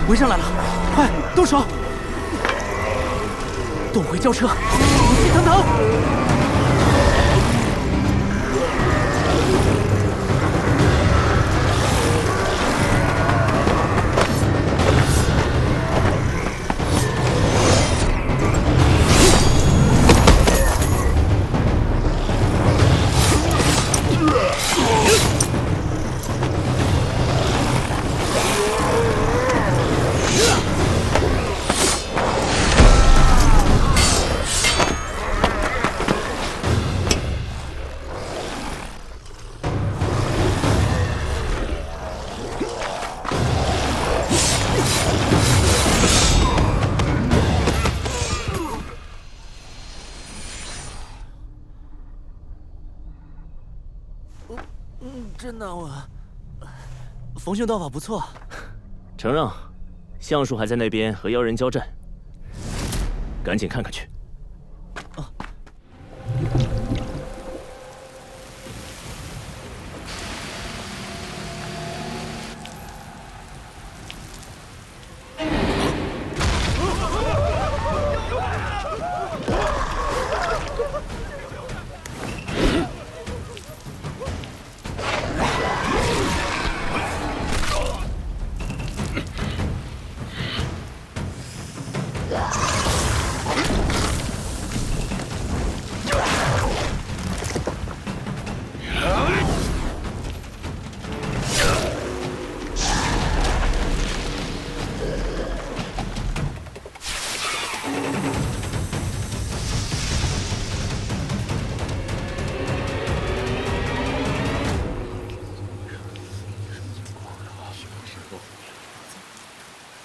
围上来了，快动手！动回轿车，武器腾腾。 真难闻。逢凶道法不错。承让，橡树还在那边和妖人交战，赶紧看看去。啊。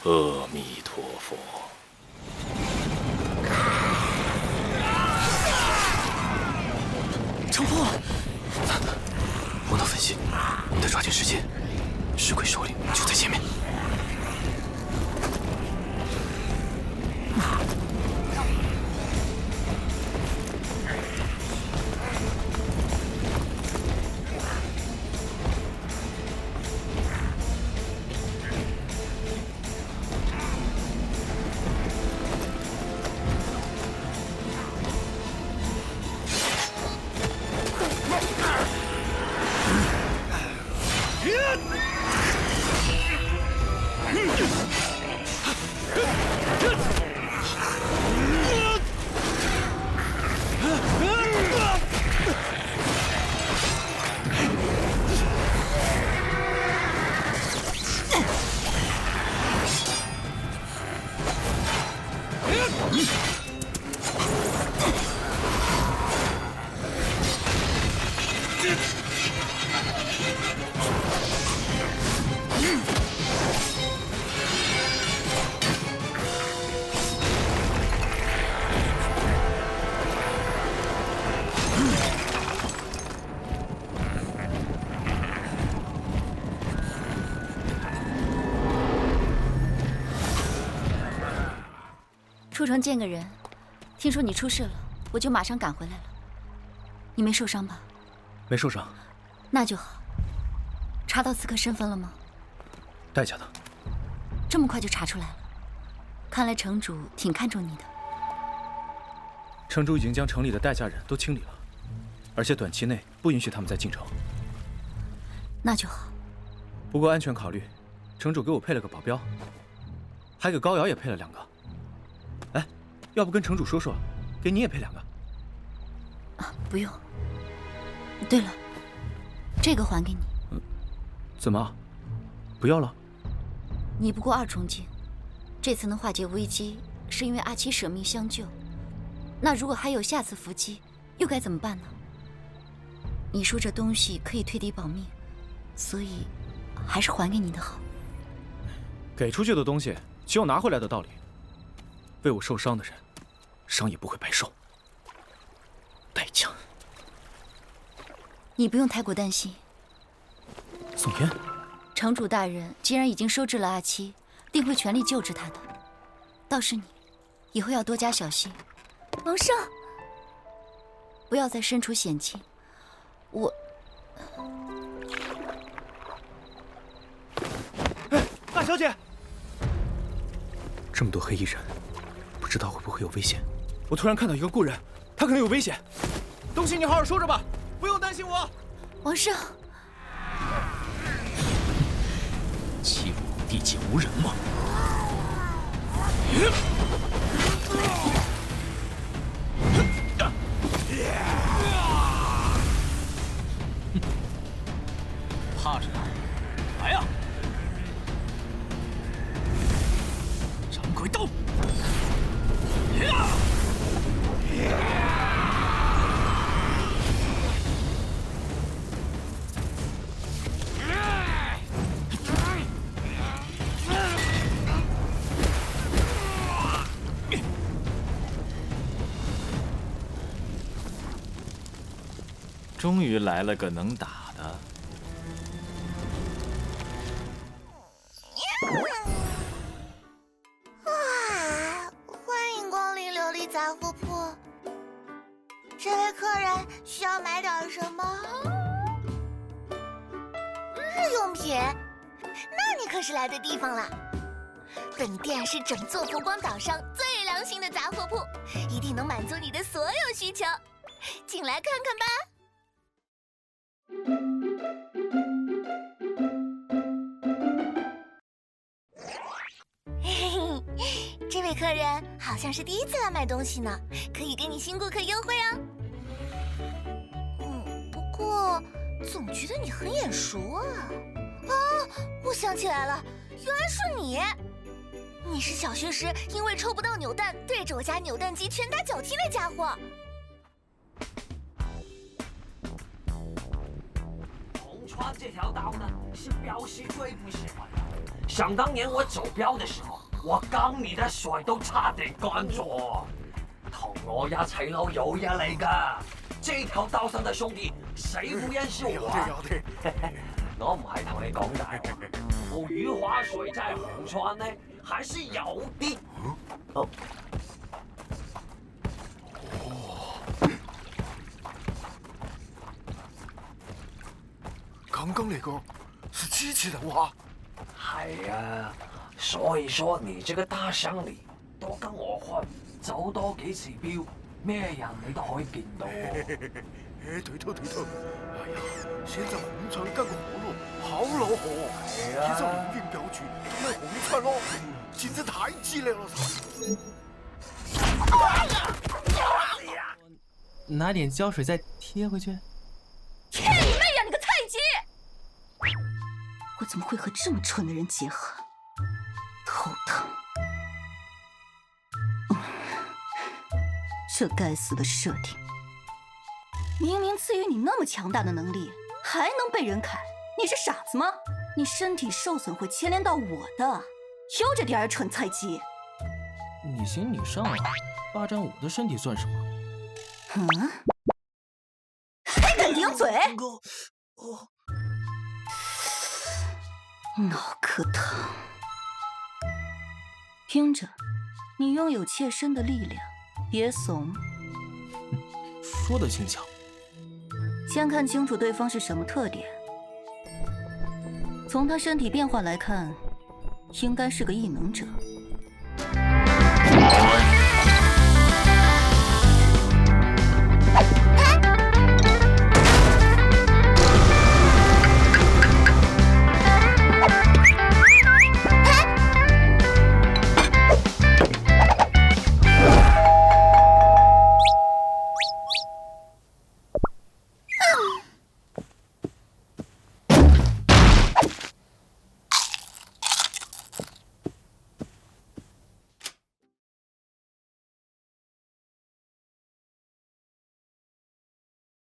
阿弥陀佛。城破！王道分析，得抓紧时间，尸鬼首领就在前面。出城见个人，听说你出事了，我就马上赶回来了。你没受伤吧？没受伤。那就好。查到刺客身份了吗？代价的。这么快就查出来了，看来城主挺看重你的。城主已经将城里的代驾人都清理了，而且短期内不允许他们再进城。那就好。不过安全考虑，城主给我配了个保镖，还给高瑶也配了2个。哎，要不跟城主说说，给你也配2个？啊，不用。对了，这个还给你。怎么？不要了？你不过2重境，这次能化解危机，是因为阿七舍命相救。那如果还有下次伏击，又该怎么办呢？你说这东西可以退敌保命，所以还是还给你的好。给出去的东西，岂有拿回来的道理？为我受伤的人，伤也不会白受。代价。你不用太过担心。宋嫣，城主大人既然已经收治了阿七，定会全力救治他的。倒是你，以后要多加小心。王胜，不要再身处险境。我……哎，大小姐，这么多黑衣人，不知道会不会有危险。我突然看到一个故人，他可能有危险。东西你好好收着吧，不用担心我。王上，欺负我地界无人吗？怕什么？来呀！掌鬼刀！终于来了个能打的。哇！欢迎光临琉璃杂货铺。这位客人需要买点什么？日用品？那你可是来对地方了。本店是整座佛光岛上最良心的杂货铺，一定能满足你的所有需求。进来看看吧。嘿嘿，这位客人好像是第一次来买东西呢，可以给你新顾客优惠哦。不过总觉得你很眼熟啊。啊，我想起来了，原来是你。你是小学时因为抽不到扭蛋，对着我家扭蛋机拳打脚踢那家伙。红川这条道呢，是标识最不喜欢的。想当年我走标的时候，我缸里的水都差點乾咗。同我一齊撈有嘢嚟㗎。這條道上的兄弟，誰不認識我啊？有的。我唔係同你講大話，捕魚划水在紅川呢，還是有啲。哦。刚刚那个是机器人哇！係啊，所以說你這個大鄉里多跟我混，走多幾次標，咩人你都可以見到。哎，對頭。哎呀，現在紅川幹個河路好老河，依照凌雲標準都係紅川咯，簡直太激烈了！拿點膠水再貼回去。贴你妹呀，你个菜鸡！我怎么会和这么蠢的人结合？头疼。这该死的设定，明明赐予你那么强大的能力，还能被人砍，你是傻子吗？你身体受损会牵连到我的，悠着点儿，蠢菜鸡！你行你上啊，霸占我的身体算什么？还敢顶嘴！脑壳疼。听着，你拥有切身的力量，别怂。说得轻巧。先看清楚对方是什么特点。从他身体变化来看，应该是个异能者。